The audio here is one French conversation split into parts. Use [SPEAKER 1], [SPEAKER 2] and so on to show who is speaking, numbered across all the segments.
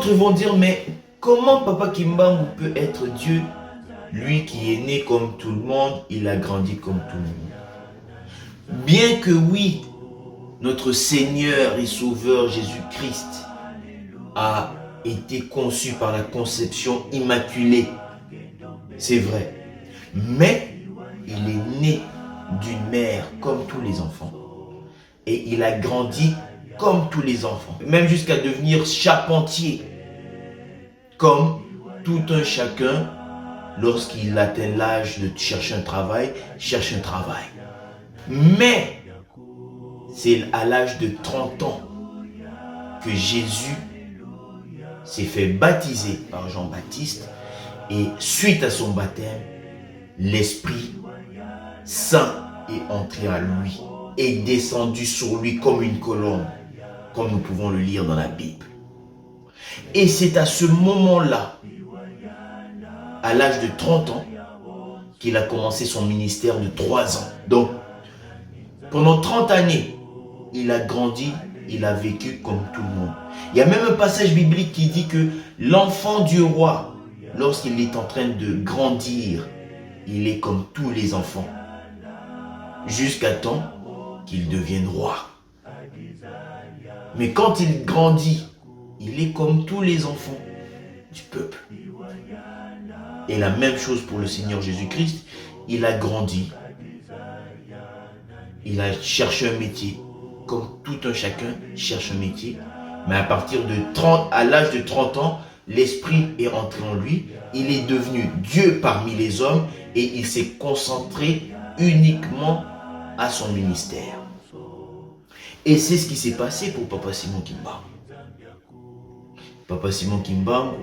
[SPEAKER 1] D'autres vont dire, mais comment Papa Kimbangu peut être Dieu? Lui qui est né comme tout le monde, il a grandi comme tout le monde. Bien que oui, notre Seigneur et Sauveur Jésus-Christ a été conçu par la conception immaculée, c'est vrai. Mais il est né d'une mère comme tous les enfants. Et il a grandi comme tous les enfants. Même jusqu'à devenir charpentier. Comme tout un chacun, lorsqu'il atteint l'âge de chercher un travail, cherche un travail. Mais c'est à l'âge de 30 ans que Jésus s'est fait baptiser par Jean-Baptiste. Et suite à son baptême, l'Esprit Saint est entré à lui, est descendu sur lui comme une colombe, comme nous pouvons le lire dans la Bible. Et c'est à ce moment-là, à l'âge de 30 ans, qu'il a commencé son ministère de 3 ans. Donc, pendant 30 années, il a grandi, il a vécu comme tout le monde. Il y a même un passage biblique qui dit que l'enfant du roi, lorsqu'il est en train de grandir, il est comme tous les enfants, jusqu'à temps qu'il devienne roi. Mais quand il grandit, il est comme tous les enfants du peuple. Et la même chose pour le Seigneur Jésus-Christ, il a grandi, il a cherché un métier, comme tout un chacun cherche un métier. Mais à l'âge de 30 ans, l'Esprit est entré en lui, il est devenu Dieu parmi les hommes et il s'est concentré uniquement à son ministère. Et c'est ce qui s'est passé pour Papa Simon Kimbangu. Papa Simon Kimbangu,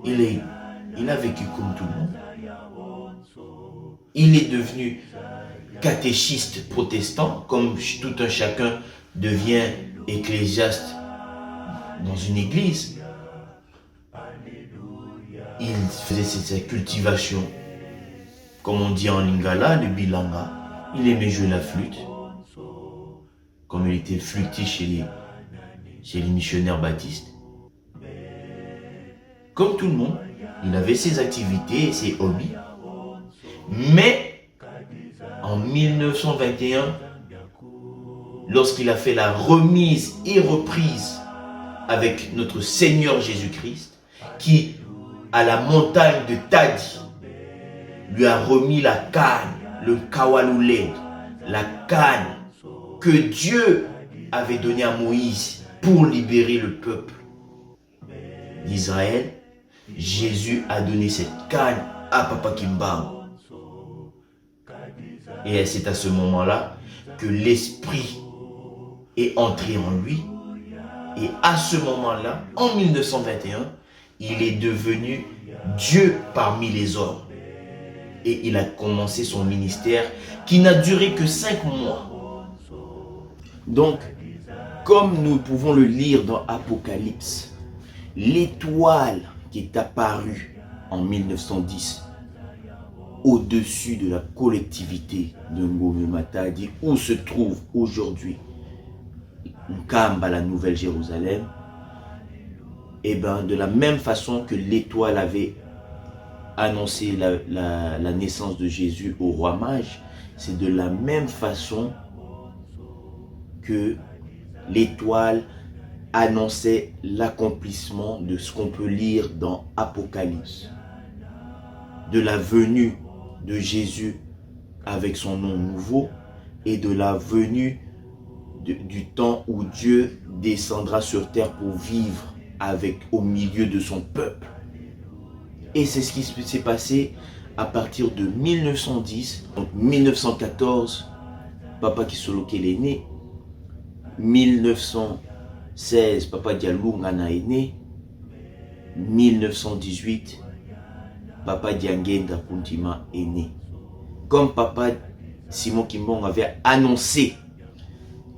[SPEAKER 1] il a vécu comme tout le monde. Il est devenu catéchiste protestant, comme tout un chacun devient ecclésiaste dans une église. Il faisait sa cultivation, comme on dit en lingala, le bilanga. Il aimait jouer la flûte, comme il était flûtiste chez les missionnaires baptistes. Comme tout le monde, il avait ses activités et ses hobbies. Mais en 1921, lorsqu'il a fait la remise et reprise avec notre Seigneur Jésus-Christ, qui, à la montagne de Tadi, lui a remis la canne, le kawaloulé, la canne que Dieu avait donnée à Moïse pour libérer le peuple d'Israël. Jésus a donné cette canne à Papa Kimbangu. Et c'est à ce moment-là que l'Esprit est entré en lui. Et à ce moment-là, en 1921, il est devenu Dieu parmi les hommes. Et il a commencé son ministère qui n'a duré que 5 mois. Donc, comme nous pouvons le lire dans Apocalypse, l'étoile qui est apparue en 1910 au-dessus de la collectivité de Ngome Matadi, où se trouve aujourd'hui Nkamba, la Nouvelle-Jérusalem, et bien de la même façon que l'étoile avait annoncé la naissance de Jésus au roi mage, c'est de la même façon que l'étoile annonçait l'accomplissement de ce qu'on peut lire dans Apocalypse, de la venue de Jésus avec son nom nouveau et de la venue du temps où Dieu descendra sur terre pour vivre au milieu de son peuple. Et c'est ce qui s'est passé à partir de 1910, donc 1914, Papa Kisolokel est né, 1916, Papa Dialungana est né, 1918, Papa Diangenda Kuntima est né. Comme Papa Simon Kimbangu avait annoncé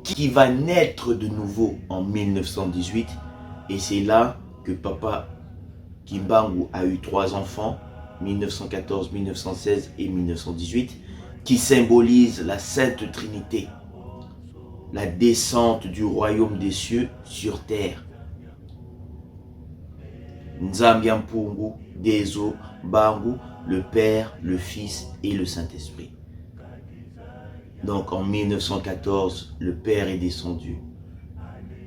[SPEAKER 1] qu'il va naître de nouveau en 1918, et c'est là que Papa Kimbangu a eu 3 enfants, 1914, 1916 et 1918, qui symbolisent la Sainte Trinité, la descente du royaume des cieux sur terre. Nzambi Mpungu, Dezo, Bangu, le Père, le Fils et le Saint-Esprit. Donc en 1914, le Père est descendu.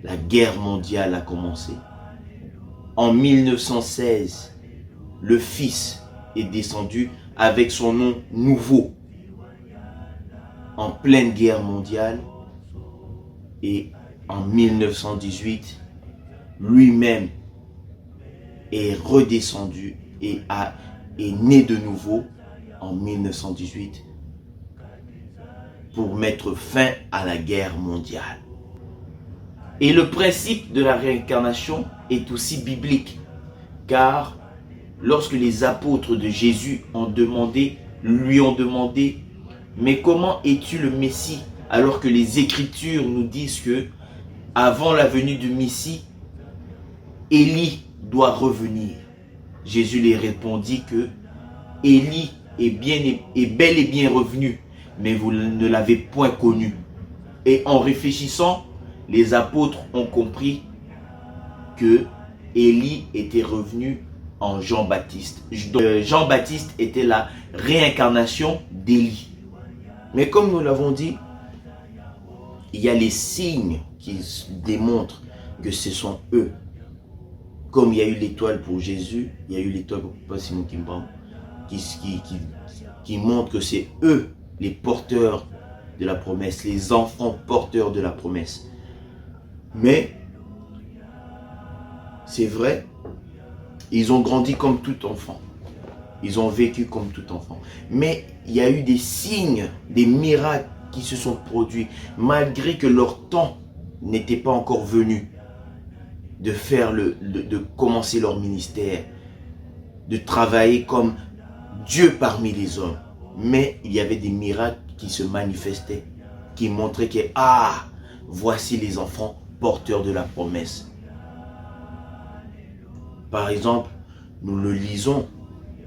[SPEAKER 1] La guerre mondiale a commencé. En 1916, le Fils est descendu avec son nom nouveau. En pleine guerre mondiale. Et en 1918, lui-même est redescendu et est né de nouveau en 1918 pour mettre fin à la guerre mondiale. Et le principe de la réincarnation est aussi biblique, car lorsque les apôtres de Jésus lui ont demandé, mais comment es-tu le Messie, alors que les Écritures nous disent que avant la venue du Messie, Élie doit revenir. Jésus les répondit que Élie est bel et bien revenu, mais vous ne l'avez point connu. Et en réfléchissant, les apôtres ont compris que Élie était revenu en Jean-Baptiste. Jean-Baptiste était la réincarnation d'Élie. Mais comme nous l'avons dit, il y a les signes qui démontrent que ce sont eux. Comme il y a eu l'étoile pour Jésus, il y a eu l'étoile pour Papa Simon Kimbangu, qui montre que c'est eux les porteurs de la promesse, les enfants porteurs de la promesse. Mais, c'est vrai, ils ont grandi comme tout enfant. Ils ont vécu comme tout enfant. Mais il y a eu des signes, des miracles qui se sont produits, malgré que leur temps n'était pas encore venu de commencer leur ministère, de travailler comme Dieu parmi les hommes. Mais il y avait des miracles qui se manifestaient, qui montraient que, voici les enfants porteurs de la promesse. Par exemple, nous le lisons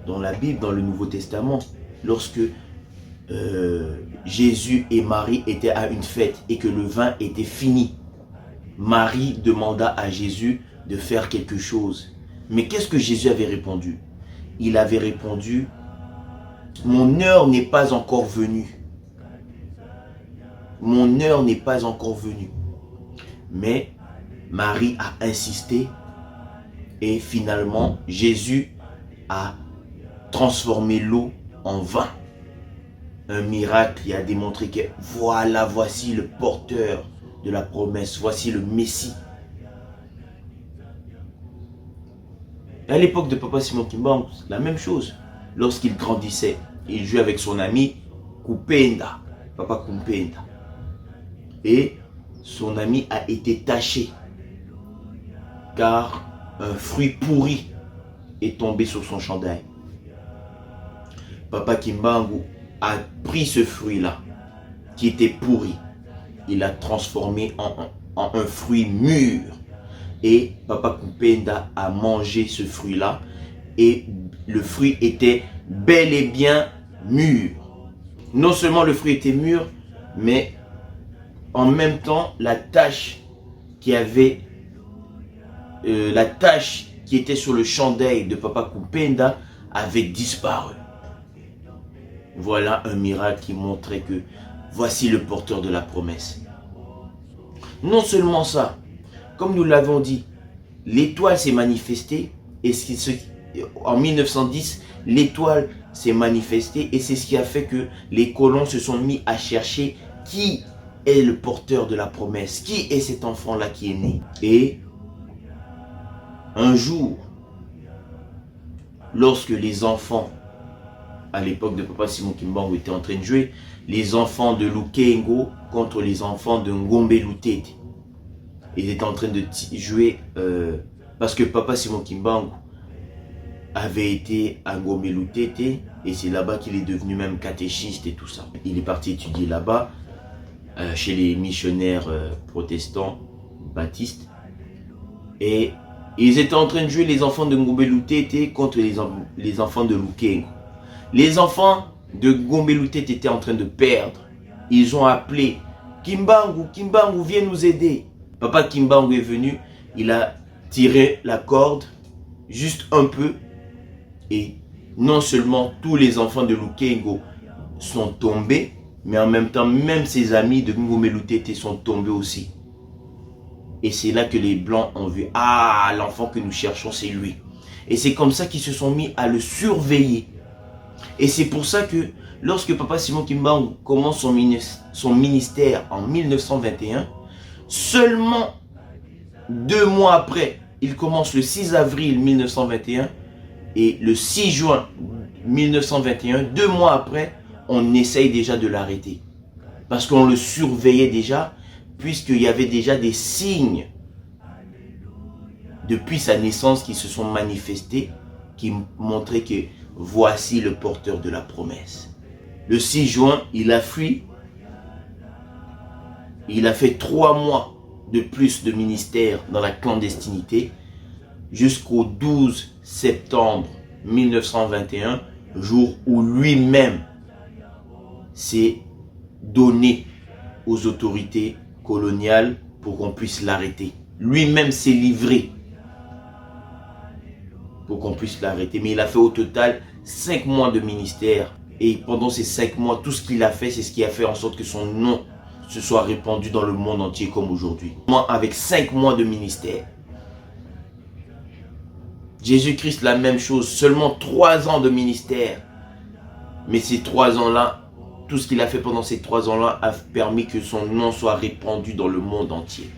[SPEAKER 1] dans la Bible, dans le Nouveau Testament, lorsque Jésus et Marie étaient à une fête et que le vin était fini. Marie demanda à Jésus de faire quelque chose. Mais qu'est-ce que Jésus avait répondu? Il avait répondu, « Mon heure n'est pas encore venue. Mon heure n'est pas encore venue. » Mais Marie a insisté et finalement Jésus a transformé l'eau en vin. Un miracle qui a démontré que voici le porteur de la promesse, voici le Messie. À l'époque de Papa Simon Kimbangu, la même chose. Lorsqu'il grandissait, il jouait avec son ami Kupenda, Papa Kupenda. Et son ami a été taché car un fruit pourri est tombé sur son chandail. Papa Kimbangu a pris ce fruit-là qui était pourri. Il l'a transformé en un fruit mûr. Et Papa Kupenda a mangé ce fruit-là. Et le fruit était bel et bien mûr. Non seulement le fruit était mûr, mais en même temps, la tache qui était sur le chandail de Papa Kupenda avait disparu. Voilà un miracle qui montrait que voici le porteur de la promesse. Non seulement ça, comme nous l'avons dit, l'étoile s'est manifestée et en 1910, l'étoile s'est manifestée et c'est ce qui a fait que les colons se sont mis à chercher qui est le porteur de la promesse, qui est cet enfant-là qui est né. Et un jour, lorsque les enfants, à l'époque de Papa Simon Kimbangu, étaient en train de jouer, les enfants de Lukengo contre les enfants de Ngombe Lutete. Ils étaient en train de jouer parce que Papa Simon Kimbangu avait été à Ngombe Lutete et c'est là-bas qu'il est devenu même catéchiste et tout ça. Il est parti étudier là-bas chez les missionnaires protestants baptistes et ils étaient en train de jouer les enfants de Ngombe Lutete contre les enfants de Lukengo. Les enfants de Ngombe Lutete étaient en train de perdre. Ils ont appelé Kimbangu, Kimbangu, viens nous aider. Papa Kimbangu est venu, il a tiré la corde juste un peu, et non seulement tous les enfants de Lukengo sont tombés, mais en même temps, même ses amis de Ngombe Lutete sont tombés aussi. Et c'est là que les Blancs ont vu, ah, l'enfant que nous cherchons, c'est lui. Et c'est comme ça qu'ils se sont mis à le surveiller. Et c'est pour ça que lorsque Papa Simon Kimbangu commence son ministère en 1921, seulement 2 mois après, il commence le 6 avril 1921 et le 6 juin 1921, 2 mois après, on essaye déjà de l'arrêter. Parce qu'on le surveillait déjà, puisqu'il y avait déjà des signes depuis sa naissance qui se sont manifestés, qui montraient que voici le porteur de la promesse. Le 6 juin, il a fui. Il a fait 3 mois de plus de ministère dans la clandestinité jusqu'au 12 septembre 1921, jour où lui-même s'est donné aux autorités coloniales pour qu'on puisse l'arrêter. Lui-même s'est livré pour qu'on puisse l'arrêter. Mais il a fait au total 5 mois de ministère. Et pendant ces 5 mois, tout ce qu'il a fait, c'est ce qui a fait en sorte que son nom se soit répandu dans le monde entier comme aujourd'hui. Moi, avec 5 mois de ministère. Jésus-Christ, la même chose, seulement 3 ans de ministère. Mais ces 3 ans-là, tout ce qu'il a fait pendant ces 3 ans-là a permis que son nom soit répandu dans le monde entier.